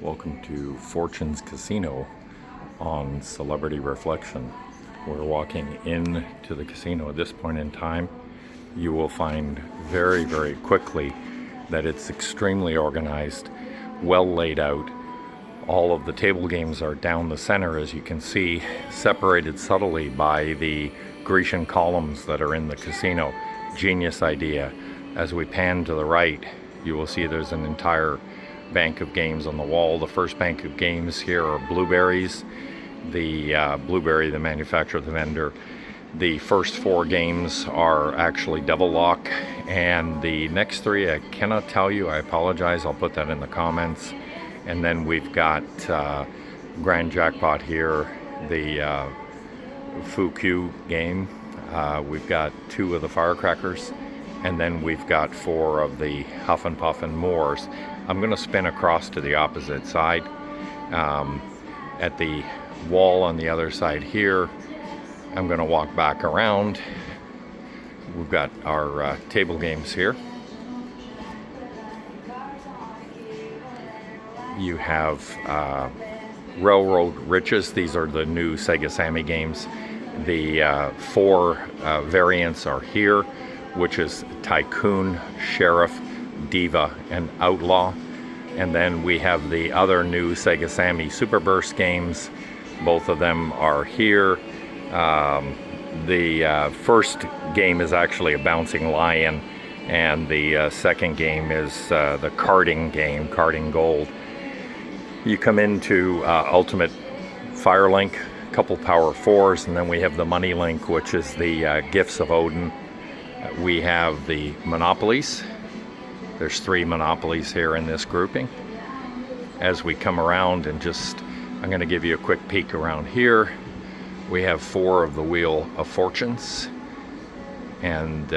Welcome to Fortune's Casino on Celebrity Reflection. We're walking into the casino at this point in time. You will find very quickly that it's extremely organized, well laid out. All of the table games are down the center, as you can see, separated subtly by the Grecian columns that are in the casino. Genius idea. As we pan to the right, you will see there's an entire bank of games on the wall. The first bank of games here are blueberries. The blueberry, the manufacturer, the vendor. The first four games are actually double lock, and the next three I cannot tell you. I apologize. I'll put that in the comments. And then we've got Grand Jackpot here, the Fuku game. We've got two of the firecrackers, and then we've got four of the Huff and Puff and Moors. I'm going to spin across to the opposite side. At the wall on the other side here, I'm going to walk back around. We've got our table games here. You have Railroad Riches. These are the new Sega Sammy games. The four variants are here, which is Tycoon, Sheriff, Diva, and Outlaw. And then we have the other new Sega Sammy Super Burst games. Both of them are here. The first game is actually a bouncing lion, and the second game is the karting game, Karting Gold. You come into Ultimate Fire Link, a couple Power 4s, and then we have the Money Link, which is the Gifts of Odin. We have the Monopolies. There's three Monopolies here in this grouping. As we come around and I'm going to give you a quick peek around here. We have four of the Wheel of Fortunes, and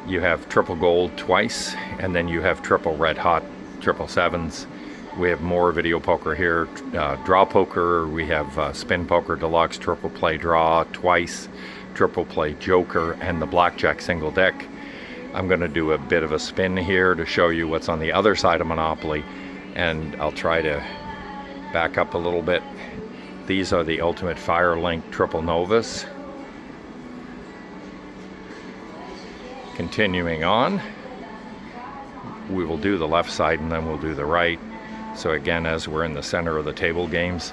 you have triple gold twice, and then you have triple red hot, triple sevens. We have more video poker here, draw poker. We have spin poker deluxe, triple play draw twice, triple play joker, and the blackjack single deck. I'm going to do a bit of a spin here to show you what's on the other side of Monopoly, and I'll try to back up a little bit. These are the Ultimate Fire Link Triple Novas. Continuing on, we will do the left side and then we'll do the right. So again, as we're in the center of the table games,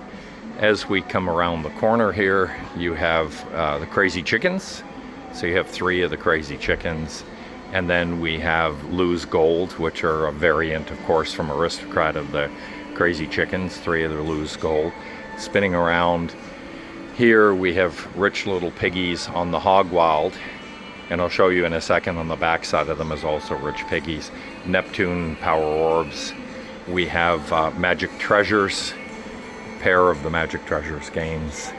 as we come around the corner here, you have the Crazy Chickens. So you have three of the Crazy Chickens. And then we have Lose Gold, which are a variant, of course, from Aristocrat of the Crazy Chickens. Three of the Lose Gold. Spinning around here, we have Rich Little Piggies on the Hog Wild. And I'll show you in a second, on the back side of them is also Rich Piggies. Neptune Power Orbs. We have Magic Treasures, pair of the Magic Treasures games.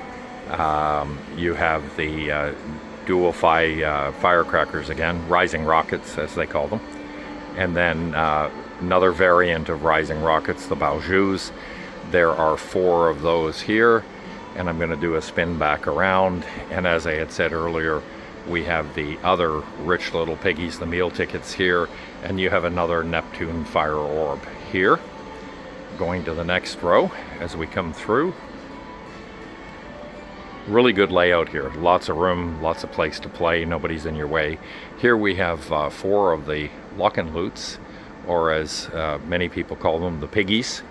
You have the Dual firecrackers again, Rising Rockets as they call them. And then another variant of Rising Rockets, the Baojus. There are four of those here, and I'm going to do a spin back around. And as I had said earlier, we have the other Rich Little Piggies, the meal tickets here, and you have another Neptune Fire Orb here. Going to the next row as we come through. Really good layout here. Lots of room, lots of place to play. Nobody's in your way. Here we have four of the Lock and Loots, or as many people call them, the Piggies.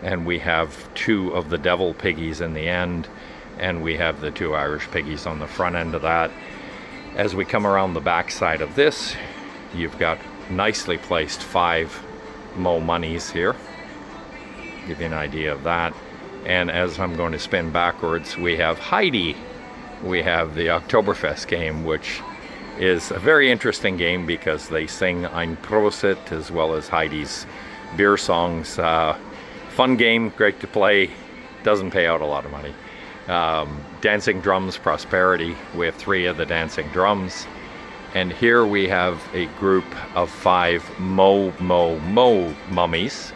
And we have two of the Devil Piggies in the end. And we have the two Irish Piggies on the front end of that. As we come around the back side of this, you've got nicely placed five Mo Monies here. Give you an idea of that. And as I'm going to spin backwards, we have Heidi. We have the Oktoberfest game, which is a very interesting game because they sing Ein Prosit as well as Heidi's beer songs. Fun game, great to play, doesn't pay out a lot of money. Dancing Drums Prosperity. We have three of the Dancing Drums. And here we have a group of five Mo Mummies.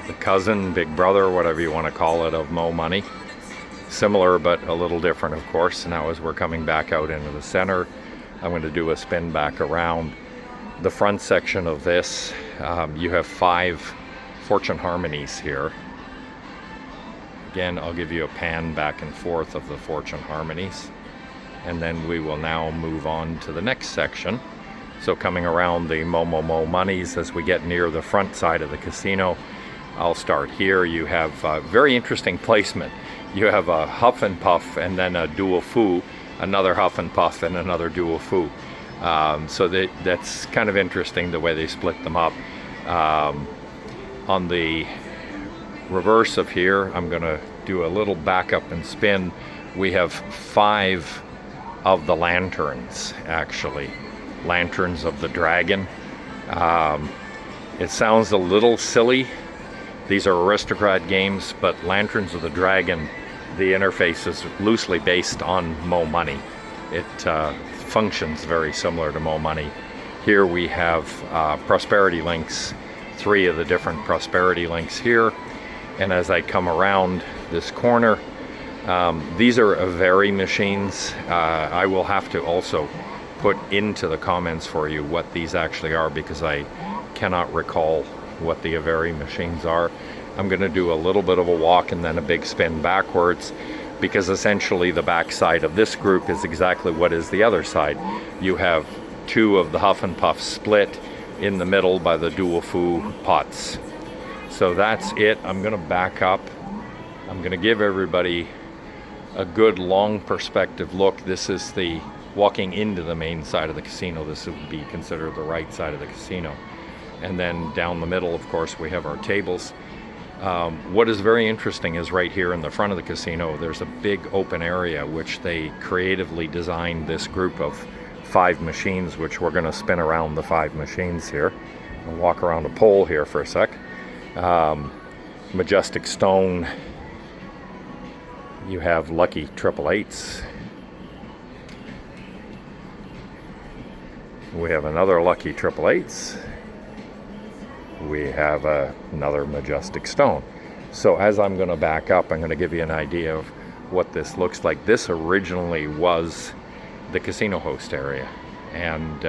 The cousin, big brother, whatever you want to call it, of Mo Money. Similar but a little different, of course. Now as we're coming back out into the center, I'm going to do a spin back around. The front section of this, you have 5 fortune harmonies here. Again, I'll give you a pan back and forth of the fortune harmonies, and then we will now move on to the next section. So coming around the Mo monies as we get near the front side of the casino, I'll start here. You have very interesting placement. You have a Huff and Puff and then a Dual Fu, another Huff and Puff and another Dual Fu. So that's kind of interesting the way they split them up. On the reverse of here, I'm going to do a little backup and spin. We have 5 of the lanterns, actually. Lanterns of the Dragon. It sounds a little silly. These are aristocrat games, but Lanterns of the Dragon, the interface is loosely based on Mo Money. It functions very similar to Mo Money. Here we have prosperity links, 3 of the different prosperity links here. And as I come around this corner, these are Averi machines. I will have to also put into the comments for you what these actually are, because I cannot recall what the Averi machines are. I'm going to do a little bit of a walk and then a big spin backwards, because essentially the back side of this group is exactly what is the other side. You have 2 of the Huff and Puff split in the middle by the Dual Fu pots. So that's it. I'm going to back up. I'm going to give everybody a good long perspective look. This is the walking into the main side of the casino. This would be considered the right side of the casino. And then down the middle, of course, we have our tables. What is very interesting is right here in the front of the casino, there's a big open area which they creatively designed this group of 5 machines, which we're going to spin around the 5 machines here. I'll walk around a pole here for a sec. Majestic Stone. You have lucky 888s. We have another lucky 888s. We have another Majestic Stone. So as I'm going to back up, I'm going to give you an idea of what this looks like. This originally was the casino host area, and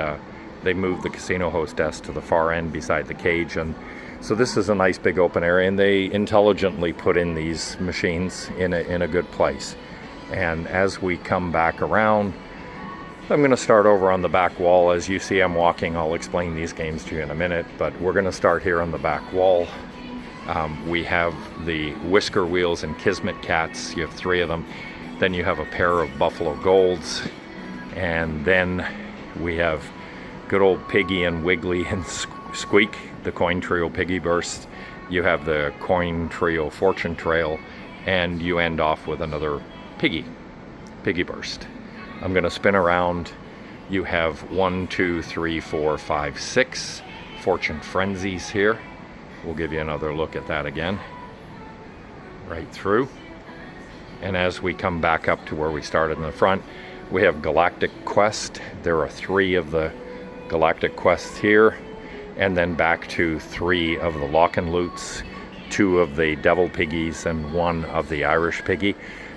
they moved the casino hostess to the far end beside the cage, and so this is a nice big open area, and they intelligently put in these machines in a good place. And as we come back around, I'm going to start over on the back wall. As you see, I'm walking. I'll explain these games to you in a minute, but we're going to start here on the back wall. We have the Whisker Wheels and Kismet Cats. You have 3 of them. Then you have a pair of Buffalo Golds, and then we have good old Piggy and Wiggly and Squeak, the Coin Trio Piggy Burst. You have the Coin Trio Fortune Trail, and you end off with another Piggy Burst. I'm going to spin around. You have 1, 2, 3, 4, 5, 6 Fortune Frenzies here. We'll give you another look at that again. Right through. And as we come back up to where we started in the front, we have Galactic Quest. There are 3 of the Galactic Quests here. And then back to 3 of the Lock and Loots, 2 of the Devil Piggies, and 1 of the Irish Piggy.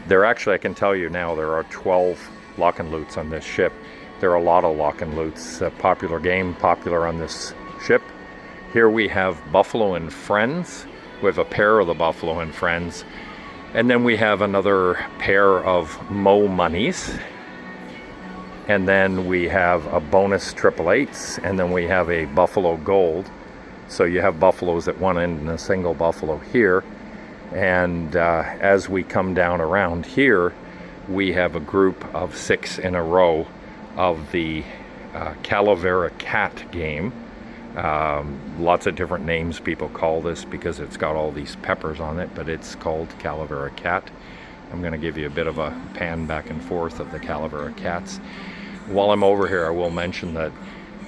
There actually, I can tell you now, there are 12 Lock and Loots on this ship. There are a lot of Lock and Loots. A popular game, popular on this ship. Here we have Buffalo and Friends. We have a pair of the Buffalo and Friends. And then we have another pair of Mo Monies. And then we have a bonus 888s, and then we have a Buffalo Gold. So you have buffaloes at one end and a single buffalo here. And as we come down around here, we have a group of 6 in a row of the Calavera Cat game. Lots of different names people call this because it's got all these peppers on it, but it's called Calavera Cat. I'm going to give you a bit of a pan back and forth of the Calavera Cats. While I'm over here, I will mention that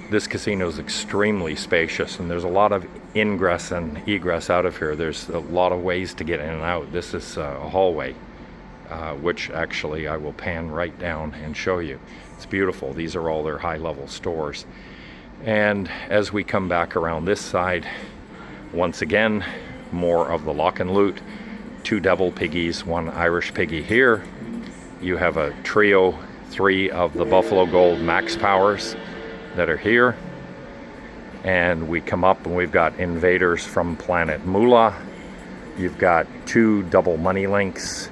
this casino is extremely spacious, and there's a lot of ingress and egress out of here. There's a lot of ways to get in and out. This is a hallway, which actually I will pan right down and show you. It's beautiful. These are all their high-level stores. And as we come back around this side, once again, more of the Lock and Loot. 2 Devil Piggies, 1 Irish Piggy here. You have a trio, 3 of the Buffalo Gold Max Powers that are here. and we come up and we've got invaders from planet Moolah. You've got 2 double money links,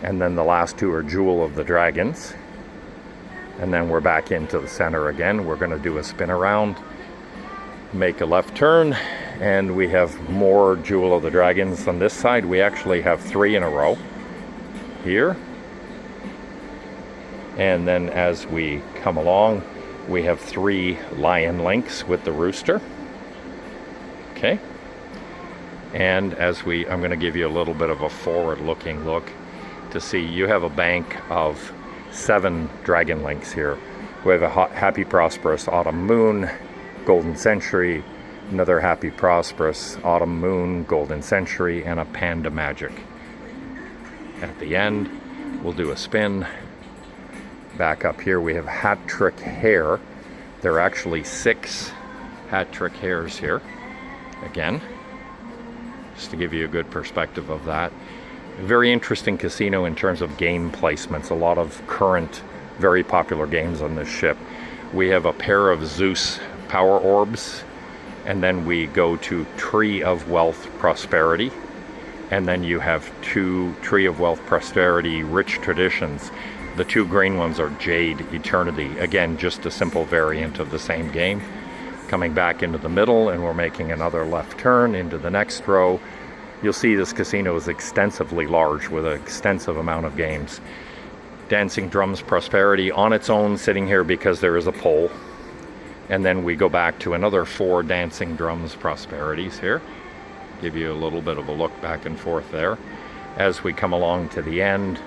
and then the last 2 are Jewel of the Dragons. And then we're back into the center again. We're going to do a spin around, make a left turn, and we have more Jewel of the Dragons on this side. We actually have 3 in a row here. And then as we come along, we have 3 lion links with the rooster. Okay. And as I'm going to give you a little bit of a forward-looking look to see, you have a bank of 7 dragon links here. We have a Happy Prosperous Autumn Moon, Golden Century, another Happy Prosperous Autumn Moon, Golden Century, and a Panda Magic. At the end, we'll do a spin. Back up here, we have Hat Trick Hare. There are actually 6 Hat Trick Hares here. Again, just to give you a good perspective of that. Very interesting casino in terms of game placements. A lot of current, very popular games on this ship. We have a pair of Zeus Power Orbs, and then we go to Tree of Wealth Prosperity, and then you have 2 Tree of Wealth Prosperity Rich Traditions. The 2 green ones are Jade Eternity. Again, just a simple variant of the same game. Coming back into the middle, and we're making another left turn into the next row. You'll see this casino is extensively large with an extensive amount of games. Dancing Drums Prosperity on its own, sitting here because there is a pole. And then we go back to another 4 Dancing Drums Prosperities here. Give you a little bit of a look back and forth there. As we come along to the end,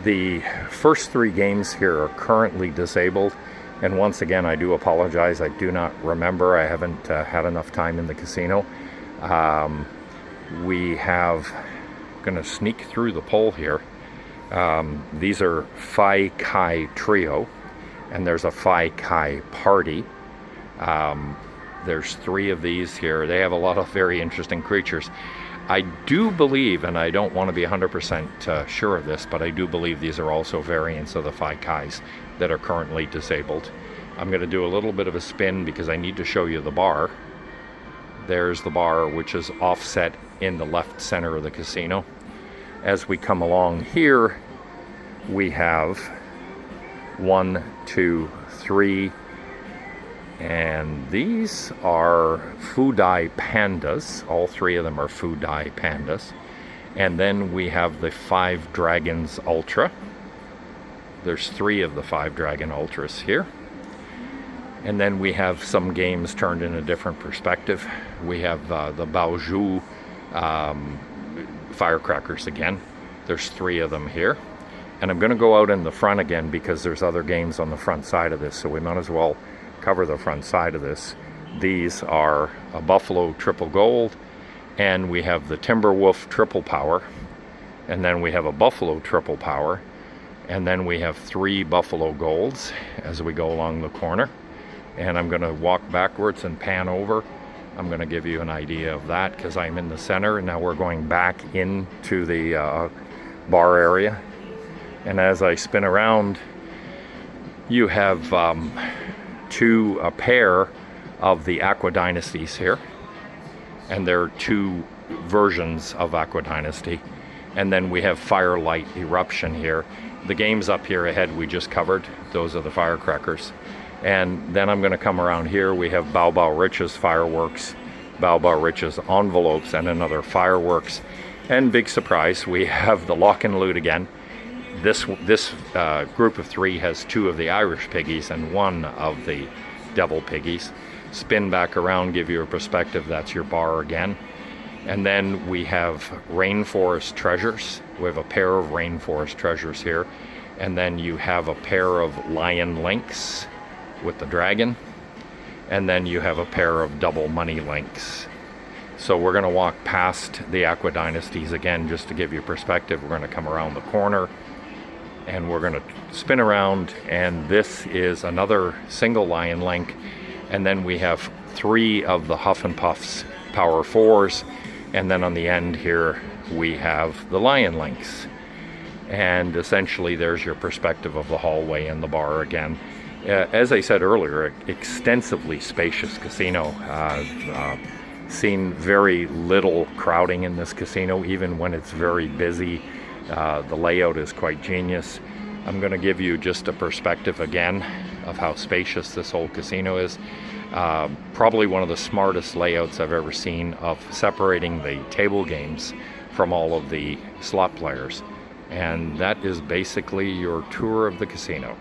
the first 3 games here are currently disabled. And once again, I do apologize. I do not remember. I haven't had enough time in the casino. We have, going to sneak through the poll here. These are Phi Chi Trio, and there's a Phi Chi Party. There's 3 of these here. They have a lot of very interesting creatures. I do believe, and I don't want to be 100% sure of this, but I do believe these are also variants of the Phi Chis that are currently disabled. I'm going to do a little bit of a spin because I need to show you the bar. There's the bar, which is offset in the left center of the casino. As we come along here, we have 1, 2, 3, and these are Fudai Pandas. All 3 of them are Fudai Pandas. And then we have the 5 Dragons Ultra. There's 3 of the 5 Dragon Ultras here. And then we have some games turned in a different perspective. We have the Baoju firecrackers again. There's 3 of them here. And I'm going to go out in the front again because there's other games on the front side of this, so we might as well cover the front side of this. These are a Buffalo Triple Gold, and we have the Timberwolf Triple Power, and then we have a Buffalo Triple Power, and then we have 3 Buffalo Golds as we go along the corner. And I'm going to walk backwards and pan over. I'm going to give you an idea of that because I'm in the center, and now we're going back into the bar area. And as I spin around, you have a pair of the Aqua Dynasties here, and there are 2 versions of Aqua Dynasty. And then we have Firelight Eruption here. The games up here ahead we just covered. Those are the firecrackers. And then I'm going to come around here. We have Bao Bao Riches Fireworks, Bao Bao Riches Envelopes, and another Fireworks. And big surprise, we have the Lock and Loot again. This group of 3 has 2 of the Irish Piggies and 1 of the Devil Piggies. Spin back around, give you a perspective. That's your bar again. And then we have Rainforest Treasures. We have a pair of Rainforest Treasures here. And then you have a pair of Lion Links with the dragon, and then you have a pair of double money links. So we're going to walk past the Aqua Dynasties again just to give you perspective. We're going to come around the corner and we're going to spin around, and this is another single lion link, and then we have 3 of the Huff and Puffs Power 4s, and then on the end here we have the lion links. And essentially there's your perspective of the hallway and the bar again. As I said earlier, extensively spacious casino. Seen very little crowding in this casino, even when it's very busy. The layout is quite genius. I'm going to give you just a perspective again of how spacious this whole casino is. Probably one of the smartest layouts I've ever seen of separating the table games from all of the slot players. And that is basically your tour of the casino.